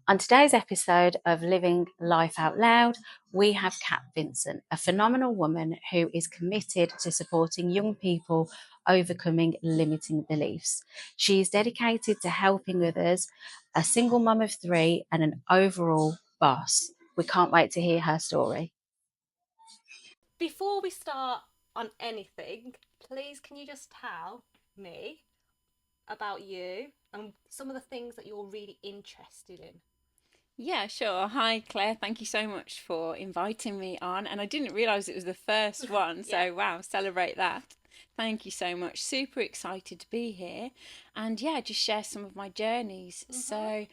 On today's episode of Living Life Out Loud, we have Kat Vincent, a phenomenal woman who is committed to supporting young people overcoming limiting beliefs. She is dedicated to helping others, a single mum of three, and an overall boss. We can't wait to hear her story. Before we start on anything, please can you just tell me about you and some of the things that you're really interested in? Yeah, sure. Hi, Claire. Thank you so much for inviting me on. And I didn't realize it was the first one. Yeah. So, wow, celebrate that. Thank you so much. Super excited to be here and yeah, just share some of my journeys. So,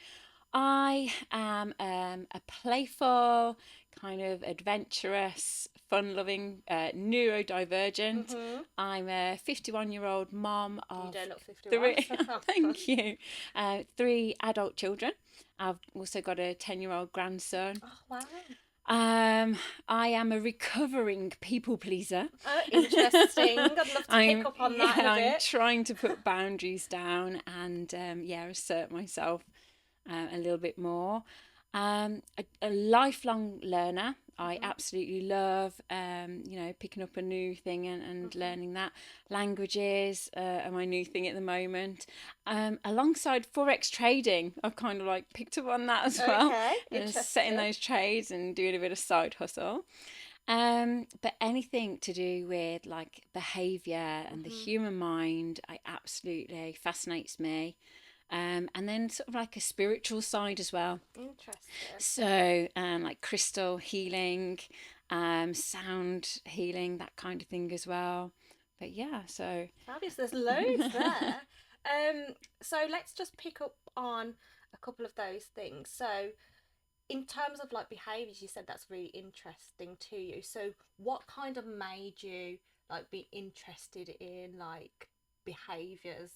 I am a playful, kind of adventurous, fun loving neurodivergent. I'm a 51-year-old mom You of don't look 51. three, thank you, three adult children. I've also got a 10-year-old grandson. Oh, wow. I am a recovering people pleaser. Interesting. I'd love to pick up on that in a I'm bit. trying to put boundaries down and assert myself a little bit more. A lifelong learner. I absolutely love, picking up a new thing and learning that. Languages are my new thing at the moment. Alongside Forex trading, I've kind of like picked up on that as well. Okay, And interesting. setting those trades and doing a bit of side hustle. But anything to do with like behavior and the human mind, I absolutely fascinates me. And then sort of like a spiritual side as well. Interesting. So, like crystal healing, sound healing, that kind of thing as well. But yeah, so Fabulous. There's loads there. So let's just pick up on a couple of those things. So in terms of like behaviors, you said that's really interesting to you. So what kind of made you like be interested in like behaviors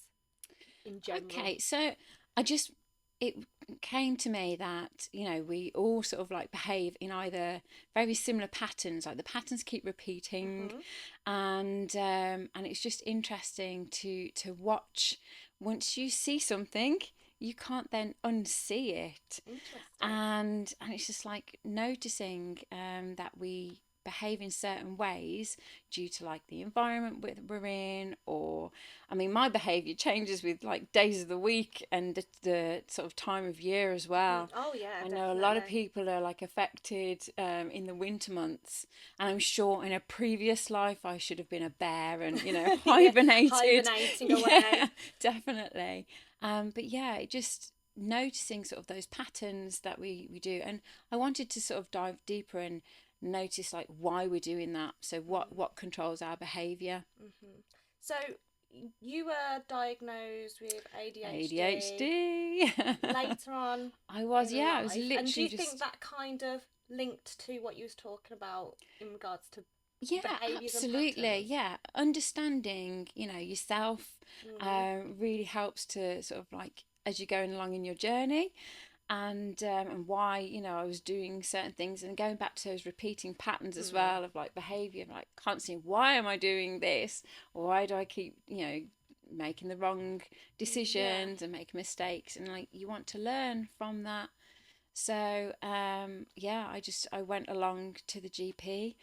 in general? okay, so I just it came to me that we all sort of like behave in either very similar patterns, like the patterns keep repeating, and it's just interesting to watch. Once you see something, you can't then unsee it, Interesting. and it's just like noticing that we behave in certain ways due to like the environment we're in, or I mean my behavior changes with like days of the week and the sort of time of year as well. Oh yeah, I know a lot of definitely. people are like affected in the winter months, and I'm sure in a previous life I should have been a bear and Yeah, hibernated. hibernating away. Yeah, definitely. But yeah, it just noticing sort of those patterns that we do, and I wanted to sort of dive deeper and notice like why we're doing that. So what controls our behavior? So you were diagnosed with ADHD ADHD. later on I was, in yeah, I was life, and do literally you think just that kind of linked to what you was talking about in regards to yeah, behaviors and absolutely. patterns? Yeah, understanding, yourself really helps to sort of like as you're going along in your journey, and why I was doing certain things and going back to those repeating patterns as well of like behavior, like constantly, why am I doing this? Or why do I keep making the wrong Yeah. decisions and making mistakes? And like you want to learn from that. So yeah, I went along to the GP,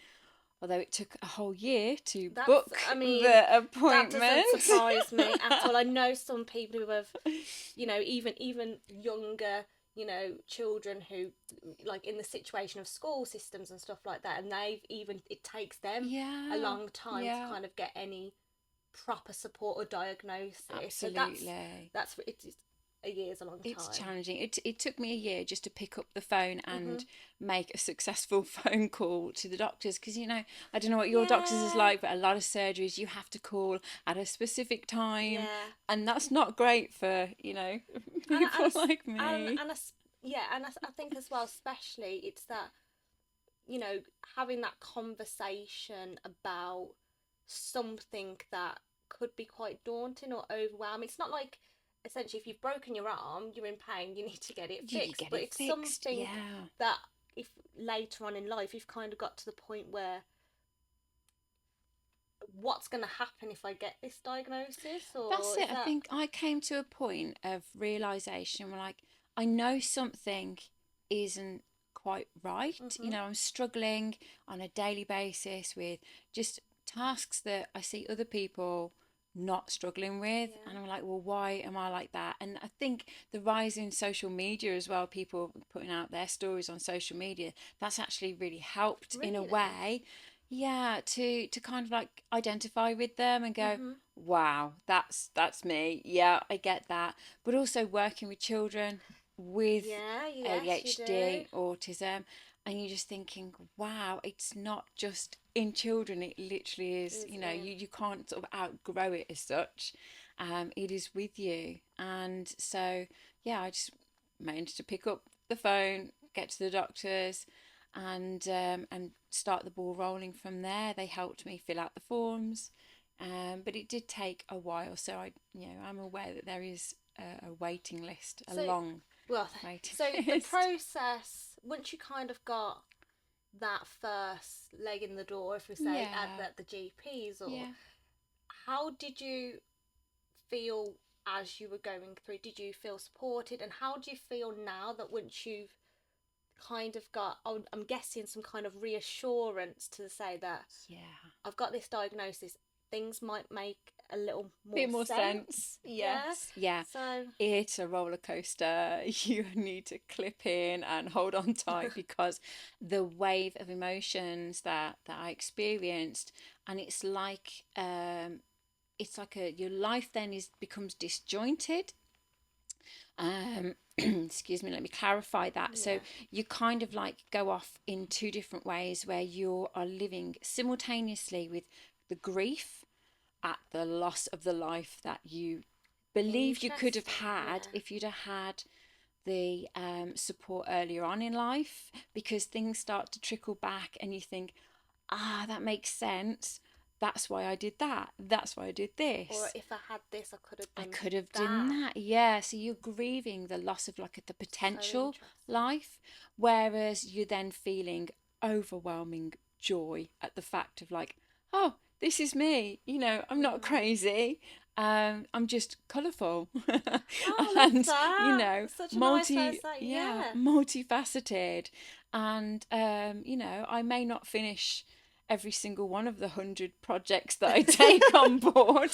although it took a whole year to That's, book I mean, the that doesn't appointment. surprise me at all. I know some people who have, even younger, children who, like, in the situation of school systems and stuff like that, and it takes them a Yeah, long time to yeah, kind of get any proper support or diagnosis. So absolutely. it's a year's a long It's time. challenging. It took me a year just to pick up the phone and make a successful phone call to the doctors, because I don't know what your doctors is Yeah, like, but a lot of surgeries you have to call at a specific time, yeah, and that's not great for people like and me. yeah, and I think as well, especially it's that having that conversation about something that could be quite daunting or overwhelming. It's not like essentially if you've broken your arm, you're in pain, you need to get it You fixed, get but it it's fixed, something yeah. that if later on in life you've kind of got to the point where what's going to happen if I get this diagnosis, That's or is it. I that think I came to a point of realization where, like, I know something isn't quite right. You Mm-hmm. know, I'm struggling on a daily basis with just tasks that I see other people not struggling with. Yeah. And I'm like, well, why am I like that? And I think the rise in social media as well, people putting out their stories on social media, that's actually really helped in a Really? way. Yeah, to kind of like identify with them and go, Mm-hmm. wow, that's me. Yeah, I get that. But also working with children with Yeah, yes, you do. ADHD, autism, and you're just thinking, wow, it's not just in children, it literally is, Is you know, in. you can't sort of outgrow it as such. It is with you. And so, yeah, I just managed to pick up the phone, get to the doctors, and start the ball rolling from there. They helped me fill out the forms, but it did take a while. So I'm aware that there is a waiting list, a So, long well, waiting so the list. process, once you kind of got that first leg in the door, if we say Yeah, at the GPs, or yeah. how did you feel as you were going through? Did you feel supported? And how do you feel now that once you've kind of got, oh, I'm guessing, some kind of reassurance to say that Yeah. I've got this diagnosis, things might make a little more Bit more sense? sense. Yeah. Yes. Yeah. So, It's a roller coaster. You need to clip in and hold on tight because the wave of emotions that I experienced, and it's like a your life then is becomes disjointed. Excuse me, let me clarify that. So yeah. you kind of like go off in two different ways where you are living simultaneously with the grief at the loss of the life that you believe you could have Interesting. had Yeah. if you'd have had the support earlier on in life, because things start to trickle back and you think, that makes sense. That's why I did that. That's why I did Or this. if I had this, I could have I done could have done that. that. Yeah. So you're grieving the loss of like the So potential interesting. life, whereas you're then feeling overwhelming joy at the fact of like, oh, this is me. You know, I'm not Mm. crazy. I'm just colourful, Oh, I love and that. Such a nice way to say, yeah, yeah. multifaceted, and I may not finish every single one of the 100 projects that I take on board,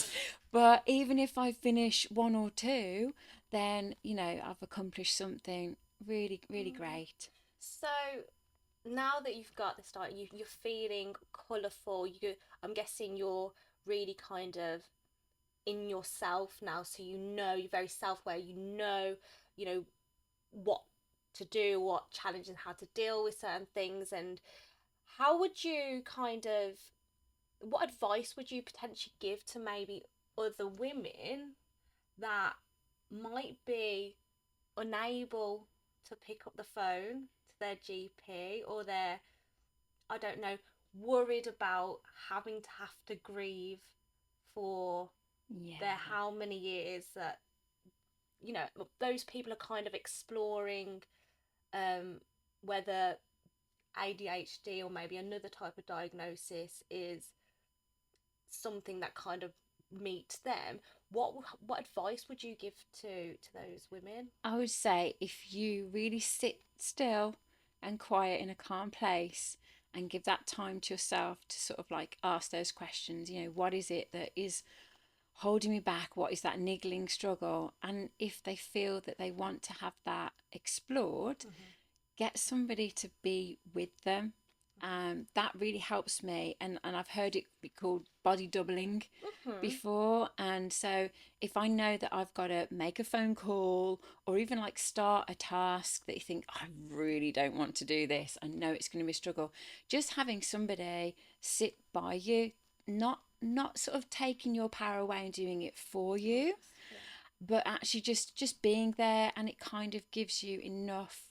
but even if I finish one or two, then I've accomplished something really, really Mm. great. So now that you've got this start, you're feeling colourful. I'm guessing you're really kind of in yourself now, so you're very self-aware. You know what to do, what challenges, and how to deal with certain things. And how would you kind of, what advice would you potentially give to maybe other women that might be unable to pick up the phone to their GP, or they're, I don't know, worried about having to have to grieve for their Yeah. how many years that, those people are kind of exploring um, whether ADHD or maybe another type of diagnosis is something that kind of meets them. What advice would you give to those women? I would say if you really sit still and quiet in a calm place and give that time to yourself to sort of like ask those questions, what is it that is holding me back? What is that niggling struggle? And if they feel that they want to have that explored, Mm-hmm. get somebody to be with them. That really helps me, and I've heard it be called body doubling Mm-hmm. before. And so if I know that I've got to make a phone call or even like start a task that you think, I really don't want to do this, I know it's going to be a struggle, just having somebody sit by you, not sort of taking your power away and doing it for you, Yes. Yeah. but actually just being there, and it kind of gives you enough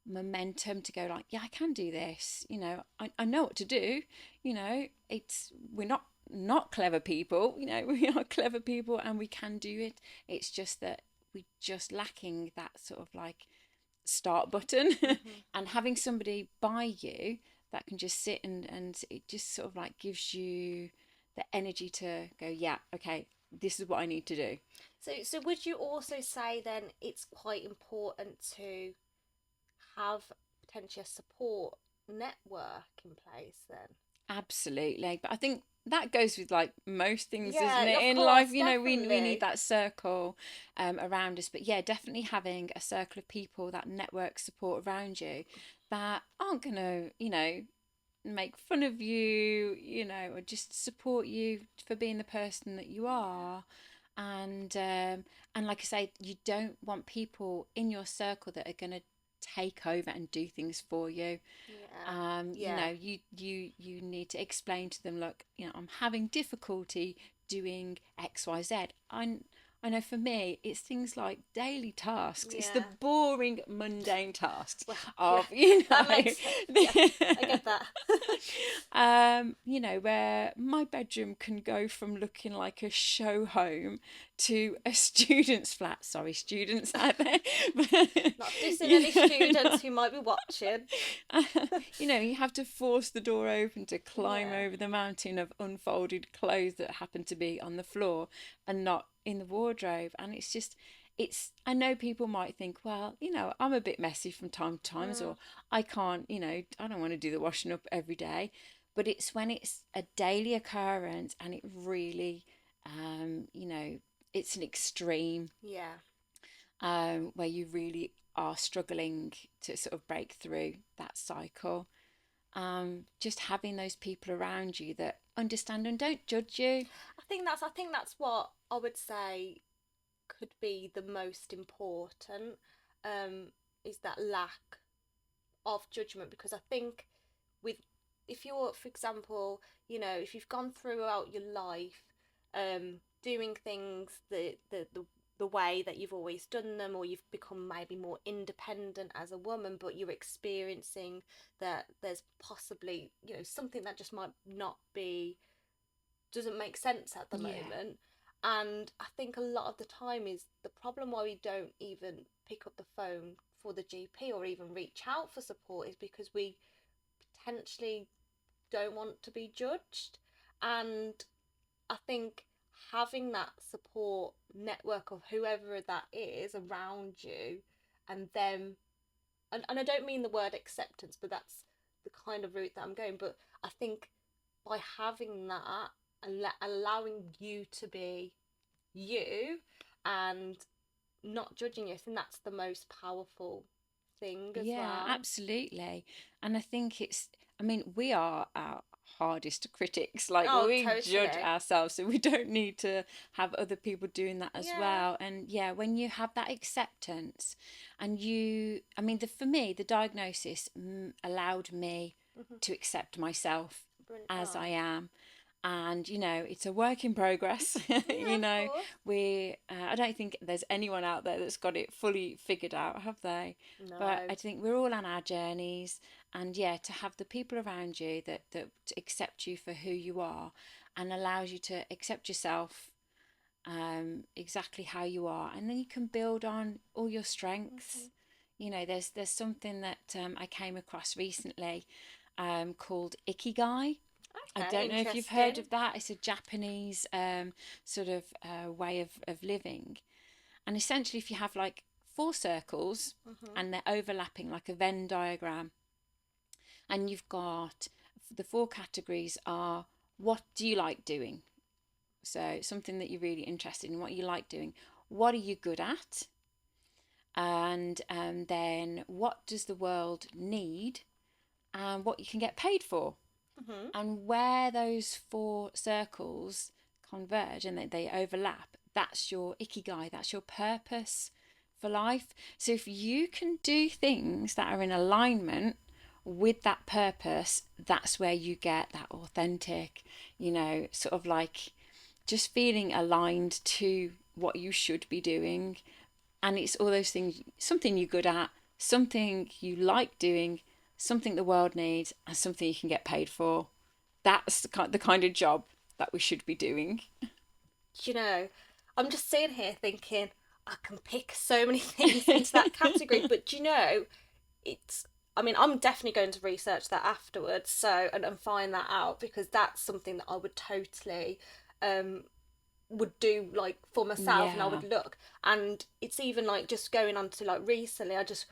momentum to go like, yeah, I can do this. I know what to do. We're not clever people. We are clever people and we can do it. It's just that we're just lacking that sort of like start button. Mm-hmm. And having somebody by you that can just sit and it just sort of like gives you the energy to go, yeah, okay, this is what I need to do. So would you also say then it's quite important to have potentially a support network in place then? Absolutely. But I think that goes with like most things, doesn't Yeah, it, of in course, life? We need definitely. that circle around us. But yeah, definitely having a circle of people, that network support around you that aren't going to, make fun of you, or just support you for being the person that you are. And like I say, you don't want people in your circle that are going to take over and do things for you. Yeah. You Yeah. know, you need to explain to them, look, I'm having difficulty doing XYZ. I know for me, it's things like daily tasks. It's the Yeah. boring, mundane tasks Well, yeah. of, That makes sense. Yeah. I get that. where my bedroom can go from looking like a show home to a student's flat. Sorry, students out there. Not dissing any Yeah. students who might be watching. You have to force the door open to climb Yeah. over the mountain of unfolded clothes that happen to be on the floor and not in the wardrobe. And I know people might think, well, I'm a bit messy from time to time, Mm. or I can't, I don't want to do the washing up every day. But it's when it's a daily occurrence and it really, it's an extreme, Yeah. where you really are struggling to sort of break through that cycle. Just having those people around you that understand and don't judge you. I think that's what I would say could be the most important, um, is that lack of judgment, because I think with if you're, for example, if you've gone throughout your life doing things the way that you've always done them, or you've become maybe more independent as a woman, but you're experiencing that there's possibly something that just might not be doesn't make sense at the Yeah. moment. And I think a lot of the time is the problem why we don't even pick up the phone for the GP or even reach out for support is because we potentially don't want to be judged. And I think having that support network of whoever that is around you, and them, and I don't mean the word acceptance, but that's the kind of route that I'm going. But I think by having that and allowing you to be you and not judging you, I think that's the most powerful thing as Yeah, well. absolutely. And I think we are our hardest critics. Like, Oh, we judge totally. ourselves, so we don't need to have other people doing that as Yeah. well. And yeah, when you have that acceptance for me, the diagnosis allowed me Mm-hmm. to accept myself Brilliant. as Oh. I am. And it's a work in progress. Yeah, of course. I don't think there's anyone out there that's got it fully figured out, have they? But No. I think we're all on our journeys, and yeah, to have the people around you that accept you for who you are and allows you to accept yourself, exactly how you are, and then you can build on all your Mm-hmm. strengths. There's something that I came across recently, called ikigai. I Okay, don't know if you've heard interesting. of that. It's a Japanese sort of way of living. And essentially, if you have like four circles Mm-hmm. and they're overlapping like a Venn diagram, and you've got the four categories are, what do you like doing? So something that you're really interested in, what you like doing. What are you good at? And then what does the world need? And what you can get paid for. Mm-hmm. And where those four circles converge and they overlap, that's your ikigai, that's your purpose for life. So if you can do things that are in alignment with that purpose, that's where you get that authentic, sort of like just feeling aligned to what you should be doing. And it's all those things, something you're good at, something you like doing, something the world needs, and something you can get paid for. That's the kind of job that we should be doing. Do you know, I'm just sitting here thinking I can pick so many things into that category, but do you know, it's. I mean, I'm definitely going to research that afterwards, and find that out, because that's something that I would totally um would do like for myself, and I Yeah. would look. And it's even like just going on to like recently, I just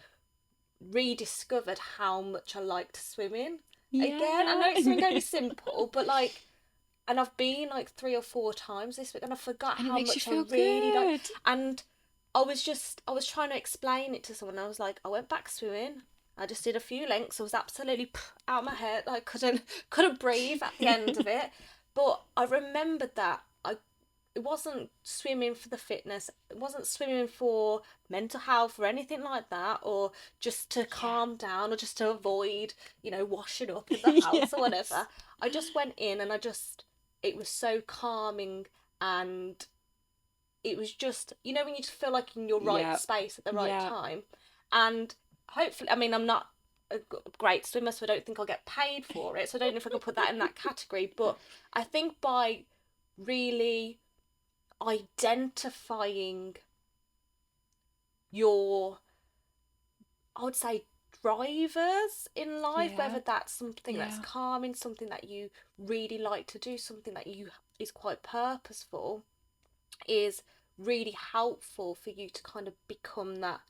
rediscovered how much I liked swimming again. I know it's something Yeah. only simple, but like, and I've been like 3 or 4 times this week, and I forgot And it how makes you much I feel really like. good. And I was trying to explain it to someone. I was like, I went back swimming. I just did a few lengths. I was absolutely out of my head. I couldn't breathe at the end of it. But I remembered that it wasn't swimming for the fitness. It wasn't swimming for mental health or anything like that, or just to calm down, or just to avoid, washing up in the house or Yes. whatever. I just went in, and it was so calming, and it was just, when you just feel like in your right Yeah. space at the right Yeah. time. And hopefully, I mean, I'm not a great swimmer, so I don't think I'll get paid for it. So I don't know if I can put that in that category. But I think by really identifying your, I would say, drivers in life, Yeah. whether that's something that's Yeah. calming, something that you really like to do, something that you is quite purposeful, is really helpful for you to kind of become that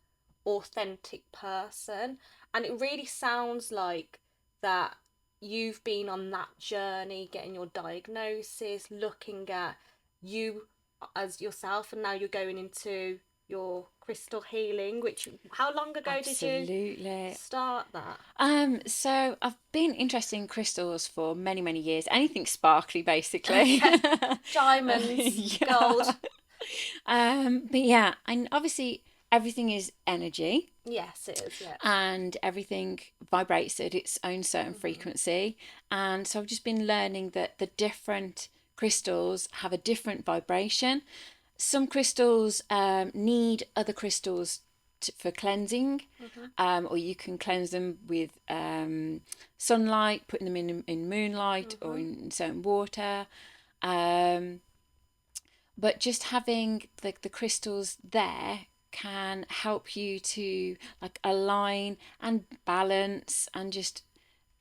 authentic person. And it really sounds like that you've been on that journey, getting your diagnosis, looking at you as yourself, and now you're going into your crystal healing. Which, how long ago did you Absolutely. start that? So I've been interested in crystals for many, many years. Anything sparkly, basically. Okay. Diamonds, Yeah. gold. But yeah, and obviously everything is energy, Yes, it is. Yeah. and everything vibrates at its own certain frequency. And so I've just been learning that the different crystals have a different vibration. Some crystals need other crystals for cleansing, or you can cleanse them with sunlight, putting them in moonlight or in certain water. Um, but just having the crystals there can help you to like align and balance, and just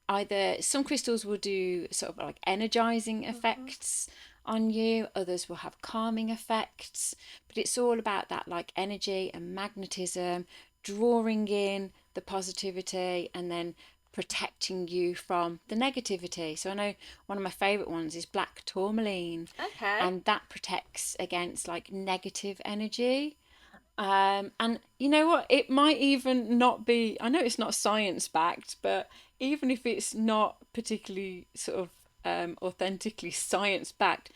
either some crystals will do sort of like energizing effects on you, others will have calming effects, but it's all about that like energy and magnetism, drawing in the positivity and then protecting you from the negativity. So I know one of my favorite ones is black tourmaline, Okay. and that protects against like negative energy. And you know what? It might even not be, I know it's not science backed, but even if it's not particularly sort of authentically science backed,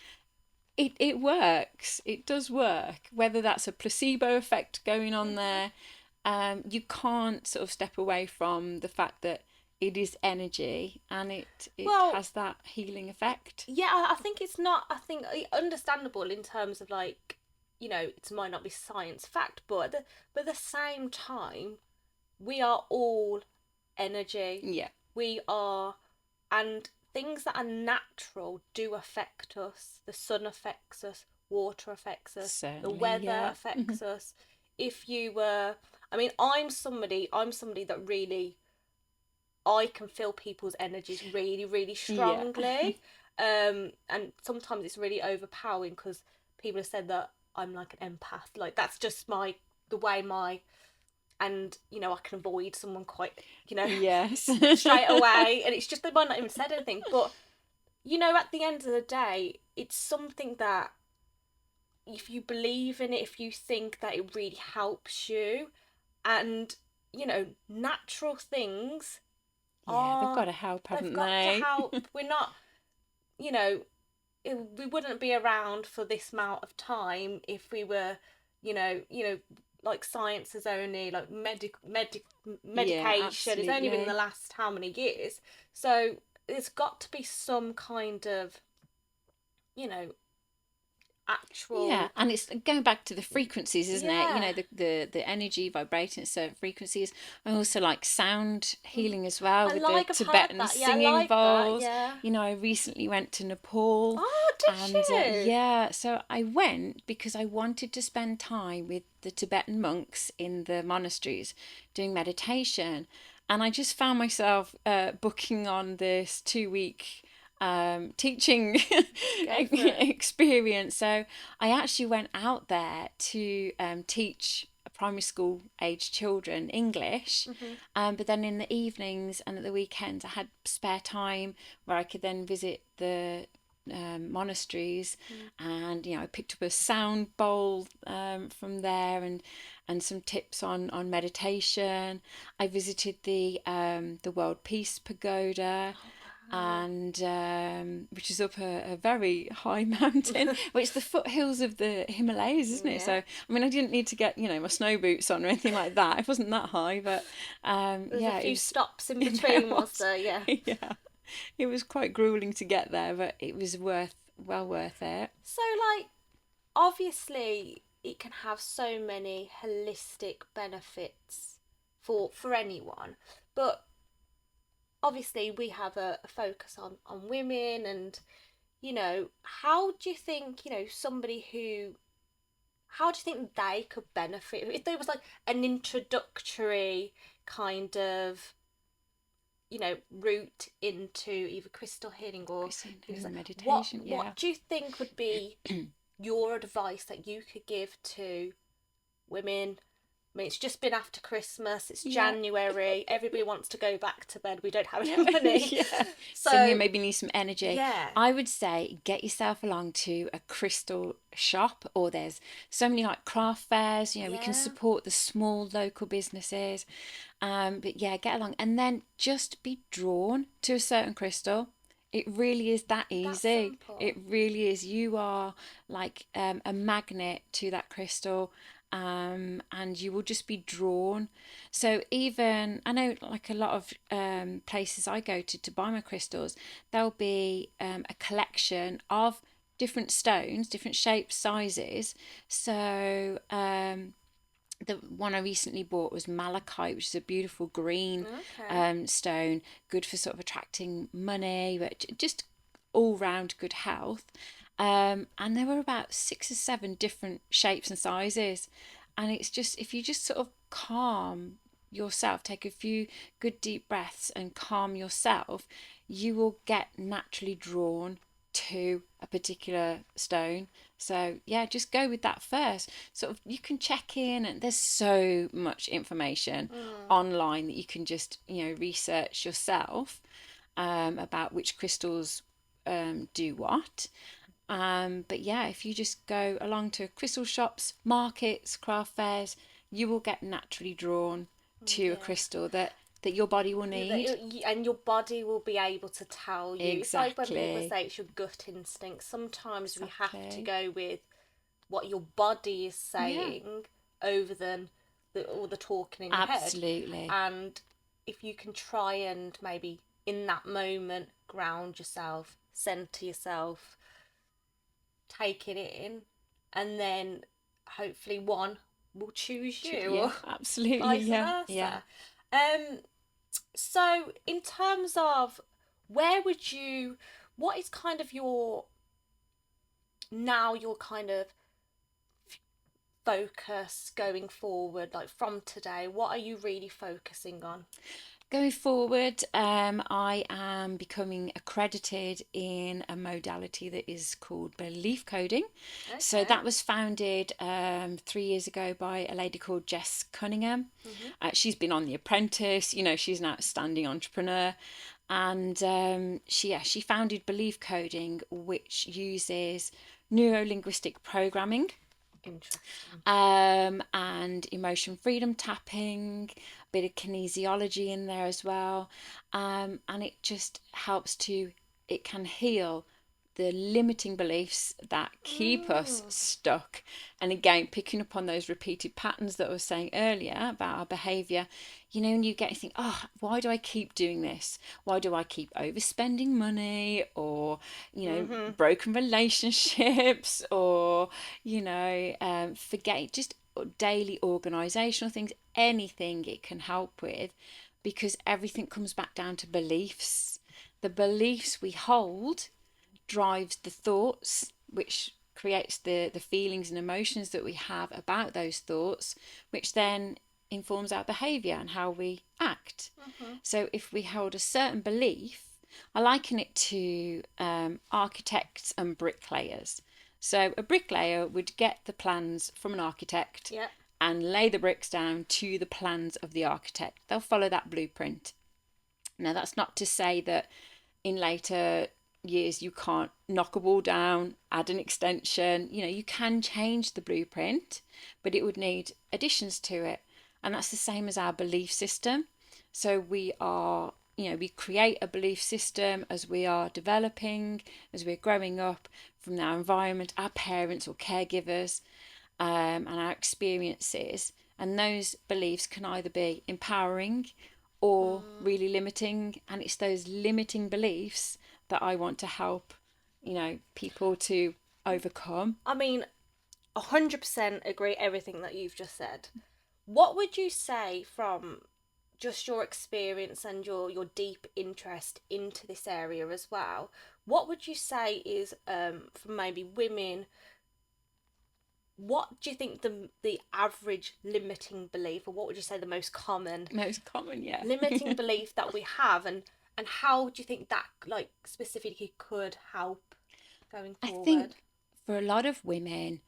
it works. It does work. Whether that's a placebo effect going on there, you can't sort of step away from the fact that it is energy, and it Well, has that healing effect. yeah, I think it's not. I think understandable in terms of like, it might not be science fact, but at the same time, we are all energy. Yeah, We are, and things that are natural do affect us. The sun affects us. Water affects us. The certainly. weather Yeah. affects us. If you were, I mean, I'm somebody that really, I can feel people's energies really, really Yeah. strongly. And sometimes it's really overpowering because people have said that I'm like an empath. Like that's just the way and I can avoid someone quite, Yes. straight away. And it's just they might not even said anything. But, at the end of the day, it's something that if you believe in it, if you think that it really helps you, and, natural things Yeah, they've got are to help, they've haven't got to they? help. We're not, you know, we wouldn't be around for this amount of time if we were, like science is only like Yeah, medication. It's only been in the absolutely. last how many years. So there's got to be some kind of, you know, Yeah, actual. and it's going back to the frequencies, isn't it? You Yeah. know, the energy vibrating at certain frequencies. I also like sound healing as well, with the I've heard Tibetan that. Yeah, I singing like that. bowls. Yeah. You know, I recently went to Nepal, Oh, did and you? yeah, so I went because I wanted to spend time with the Tibetan monks in the monasteries doing meditation, and I just found myself booking on this 2 week teaching Go for it. experience. So I actually went out there to teach primary school age children English, but then in the evenings and at the weekends I had spare time where I could then visit the monasteries, and I picked up a sound bowl from there, and some tips on meditation. I visited the World Peace Pagoda, and which is up a very high mountain. Well, it's the foothills of the Himalayas, isn't it? Yeah. So I mean, I didn't need to get my snow boots on or anything like that. It wasn't that high, but There's yeah, a it few was, stops in there between, was was. there? Yeah. Yeah, it was quite grueling to get there, but it was well worth it. So, like, obviously, it can have so many holistic benefits for anyone, but obviously, we have a focus on women, and how do you think somebody who how do you think they could benefit if there was like an introductory kind of route into either crystal healing or And what meditation, yeah. what do you think would be your advice that you could give to women? I mean, it's just been after Christmas, it's Yeah. January, everybody wants to go back to bed, we don't have any money. Yeah. So So you maybe need some energy. yeah. I would say get yourself along to a crystal shop, or there's so many like craft fairs. We can Yeah. support the small local businesses. But yeah, get along and then just be drawn to a certain crystal. It really is that easy. simple. It really is. You are like a magnet to that crystal, and you will just be drawn. So even I know, like a lot of places I go to buy my crystals, there'll be a collection of different stones, different shapes, sizes. So the one I recently bought was malachite, which is a beautiful green stone, good for sort of attracting money, but just all round good health. And there were about 6 or 7 different shapes and sizes. And it's just, if you just sort of calm yourself, take a few good deep breaths and calm yourself, you will get naturally drawn to a particular stone. So yeah, just go with that first. Sort of, you can check in, and there's so much information online that you can just research yourself about which crystals do what. But yeah, if you just go along to crystal shops, markets, craft fairs, you will get naturally drawn to a crystal that your body will need. And your body will be able to tell you. It's like when people Exactly. say it's your gut instinct. Sometimes we have to Exactly. go with what your body is saying over all the talking in your head. Absolutely. And if you can try and maybe in that moment ground yourself, center yourself, take it in, and then hopefully one will choose you. Yeah, or absolutely. vice Yeah, versa. yeah. So in terms of what is kind of your kind of focus going forward, like from today? What are you really focusing on? Going forward, I am becoming accredited in a modality that is called belief coding. Okay. So that was founded 3 years ago by a lady called Jess Cunningham. She's been on The Apprentice. She's an outstanding entrepreneur, and she founded belief coding, which uses neuro-linguistic programming. Interesting. And emotion freedom tapping, a bit of kinesiology in there as well, and it just it can heal the limiting beliefs that keep us stuck. And again, picking up on those repeated patterns that I was saying earlier about our behaviour, and you think, oh, why do I keep doing this? Why do I keep overspending money, or broken relationships, or forget just daily organisational things, anything it can help with, because everything comes back down to beliefs. The beliefs we hold drives the thoughts, which creates the feelings and emotions that we have about those thoughts, which then informs our behaviour and how we act. So if we hold a certain belief, I liken it to architects and bricklayers. So a bricklayer would get the plans from an architect Yeah. and lay the bricks down to the plans of the architect. They'll follow that blueprint. Now, that's not to say that in later years you can't knock a wall down, add an extension. You can change the blueprint, but it would need additions to it. And that's the same as our belief system. So we create a belief system as we are developing, as we're growing up from our environment, our parents or caregivers, and our experiences. And those beliefs can either be empowering or really limiting. And it's those limiting beliefs that I want to help, people to overcome. I mean, 100% agree everything that you've just said. What would you say from just your experience and your deep interest into this area as well? What would you say is for maybe women? What do you think the average limiting belief, or what would you say the most common Yeah. limiting belief that we have, and how do you think that like specifically could help going I forward? think for a lot of women,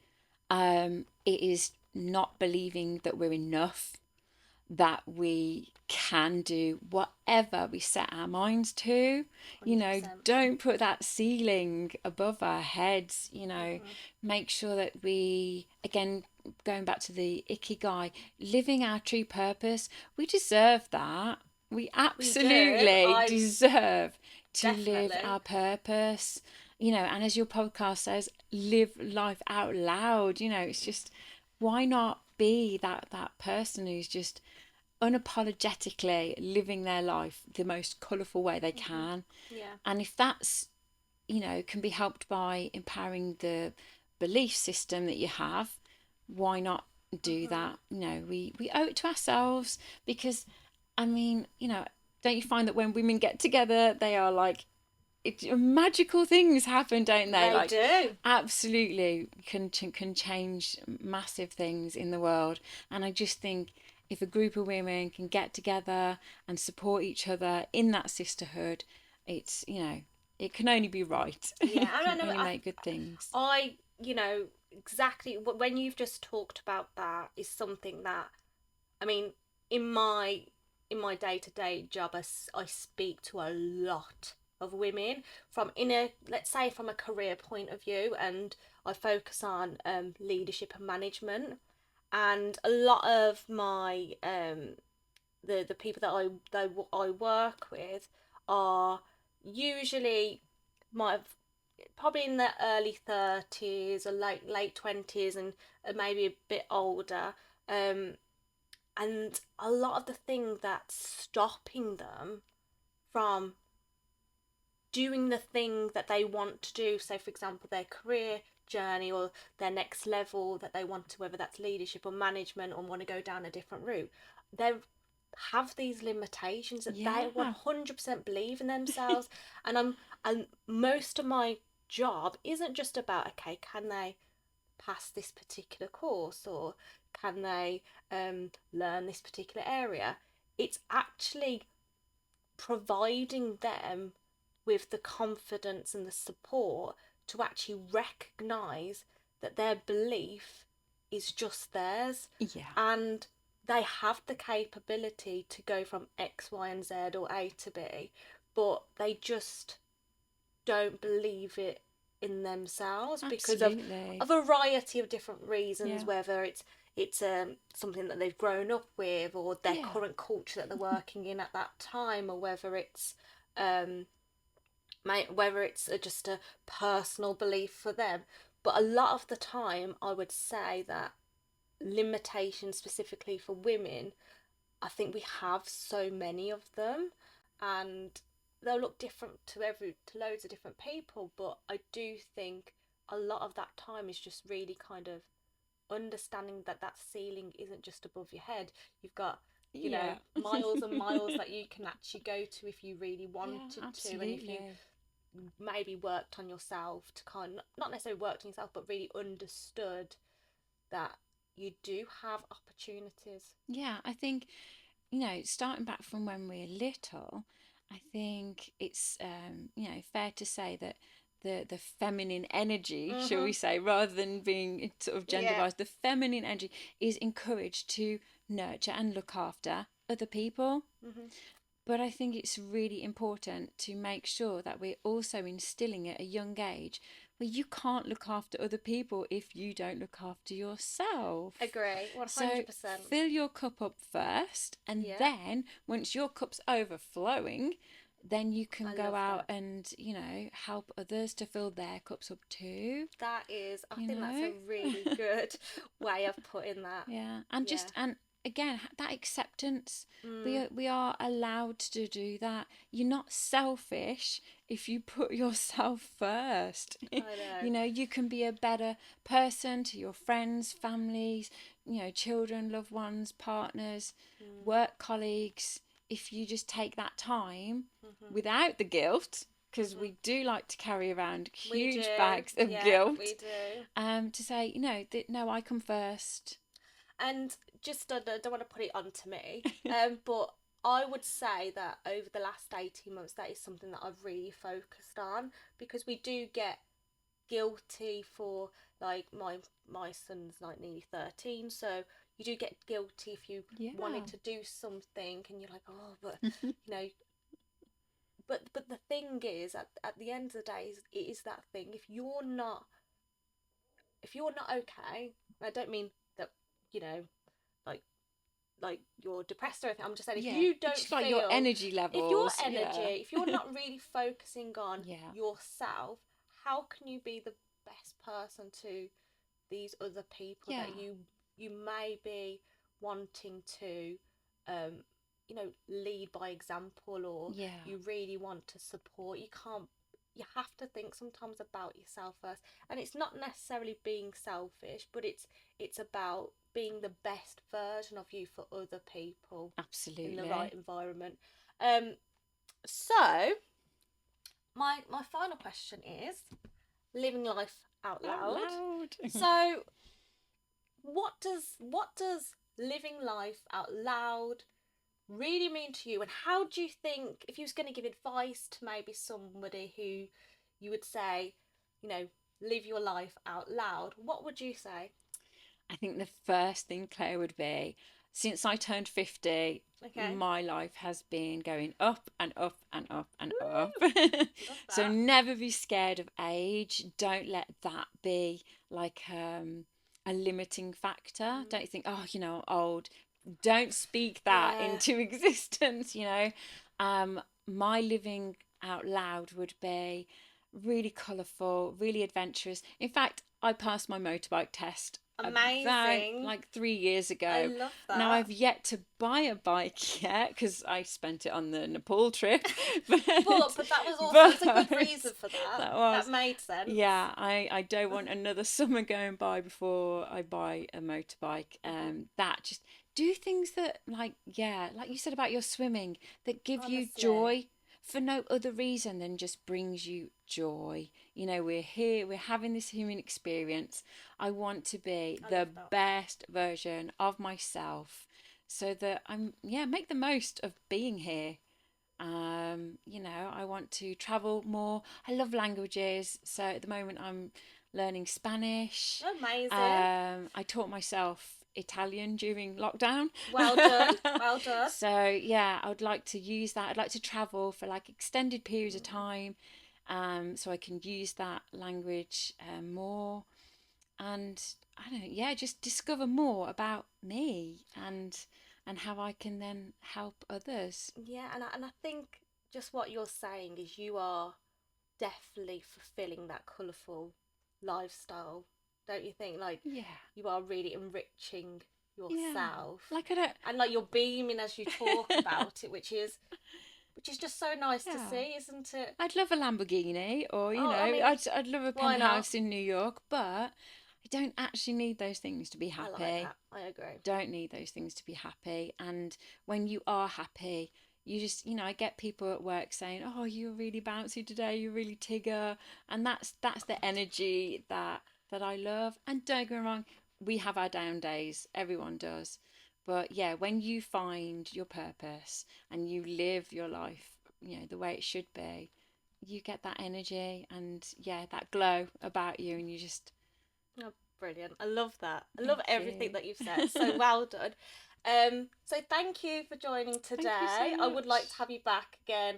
it is not believing that we're enough, that we can do whatever we set our minds to. 100%. Don't put that ceiling above our heads. Make sure that we, again, going back to the ikigai, living our true purpose. We deserve that. We absolutely deserve to live our purpose. And as your podcast says, live life out loud. It's just, why not be that person who's just unapologetically living their life the most colourful way they can. Yeah. And if that's, can be helped by empowering the belief system that you have, why not do that? We owe it to ourselves, because, don't you find that when women get together, they are like, magical things happen, don't they? They do. Absolutely can change massive things in the world. And I just think if a group of women can get together and support each other in that sisterhood, it's it can only be right. Yeah, I don't know. Only make good things. Exactly when you've just talked about that is something that, I mean, in my day-to-day job, I speak to a lot of women let's say from a career point of view, and I focus on leadership and management, and a lot of my the people that I work with are usually probably in their early 30s or late 20s, and maybe a bit older, and a lot of the thing that's stopping them from doing the thing that they want to do, so for example their career journey or their next level that they want to, whether that's leadership or management, or want to go down a different route, they have these limitations that they 100% believe in themselves. And most of my job isn't just about, okay, can they pass this particular course, or can they learn this particular area. It's actually providing them with the confidence and the support to actually recognise that their belief is just theirs. Yeah. And they have the capability to go from X, Y, and Z, or A to B, but they just don't believe it in themselves. Absolutely. Because of a variety of different reasons, Yeah. whether it's something that they've grown up with, or their current culture that they're working in at that time, or whether it's just a personal belief for them. But a lot of the time, I would say that limitations specifically for women, I think we have so many of them, and they'll look different to loads of different people, but I do think a lot of that time is just really kind of understanding that ceiling isn't just above your head. You've got miles and miles that you can actually go to if you really wanted to, and if you maybe worked on yourself to kind of, not necessarily worked on yourself, but really understood that you do have opportunities. Yeah, I think, starting back from when we're little, I think it's fair to say that the feminine energy, shall we say, rather than being sort of gender Yeah. wise, the feminine energy is encouraged to nurture and look after other people. But I think it's really important to make sure that we're also instilling at a young age where you can't look after other people if you don't look after yourself. Agree, So 100%. fill your cup up first, and Yeah. then once your cup's overflowing, then you can I go love out that. and, help others to fill their cups up too. That is, I You think that's a know? really good way of putting that. Yeah, and Yeah. and again that acceptance. We Mm. are allowed to do that. You're not selfish if you put yourself first. I know. You can be a better person to your friends, families, children, loved ones, partners, work colleagues, if you just take that time without the guilt, because we do like to carry around We do. huge bags of Yeah, guilt, we do. to say, no, I come first. And just, I don't want to put it onto me, but I would say that over the last 18 months, that is something that I've really focused on, because we do get guilty for, like, my son's like nearly 13, so you do get guilty if you Yeah. wanted to do something and you're like, oh, but you know, but the thing is, at the end of the day, it is that thing. If you're not okay, I don't mean that, you know, like you're depressed or anything. I'm just saying, if Yeah, you don't it's like your feel, energy levels. if you're not really focusing on Yeah. yourself, how can you be the best person to these other people that Yeah. you may be wanting to, lead by example, or Yeah. you really want to support? You have to think sometimes about yourself first, and it's not necessarily being selfish, but it's about being the best version of you for other people Absolutely. in the right environment. So my final question is living life out loud. So what does living life out loud really mean to you, and how do you think, if you was going to give advice to maybe somebody who you would say, live your life out loud, what would you say? I think the first thing, Claire, would be, since I turned 50, Okay. my life has been going up and up and up and up. So that. never be scared of age. Don't let that be like a limiting factor. Don't think, oh, I'm old. Don't speak that Yeah. into existence, My living out loud would be really colourful, really adventurous. In fact, I passed my motorbike test Amazing. like 3 years ago. I love that. Now I've yet to buy a bike yet because I spent it on the Nepal trip. but that was also it's a good reason for that. That made sense. Yeah, I don't want another summer going by before I buy a motorbike. That just do things that, like you said about your swimming, that give you Honestly. joy for no other reason than just brings you joy. We're here, we're having this human experience. I want to be the best version of myself so that make the most of being here. I want to travel more. I love languages, so at the moment I'm learning Spanish. Amazing. I taught myself Italian during lockdown. Well done. Well done. So yeah, I would like to use that. I'd like to travel for like extended periods of time, so I can use that language more, and I don't know, just discover more about me and how I can then help others. Yeah, and I think just what you're saying is you are definitely fulfilling that colourful lifestyle, don't you think? Like, you are really enriching yourself. Like I don't, and like you're beaming as you talk about it, which is just so nice to see, isn't it? I'd love a Lamborghini, or I'd love a why penthouse in New York, but I don't actually need those things to be happy. I like that. I agree. Don't need those things to be happy. And when you are happy, you just, I get people at work saying, "Oh, you're really bouncy today. You're really Tigger," and that's the energy that I love. And don't get me wrong, we have our down days. Everyone does. But yeah, when you find your purpose and you live your life you know, the way it should be, you get that energy and that glow about you, and you just Brilliant. I love that. I love everything you. that you've said. So well done. So thank you for joining today. Thank you so I would like much. to have you back again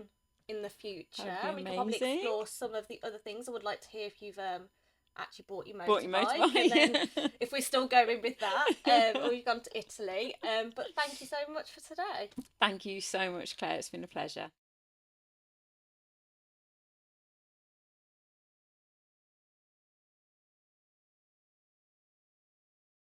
in the future. That'd be We can probably amazing. explore some of the other things. I would like to hear if you've actually bought your Bought your motorbike, motorbike, and then yeah. if we're still going with that, or you've gone to Italy. But thank you so much for today. Thank you so much, Claire. It's been a pleasure.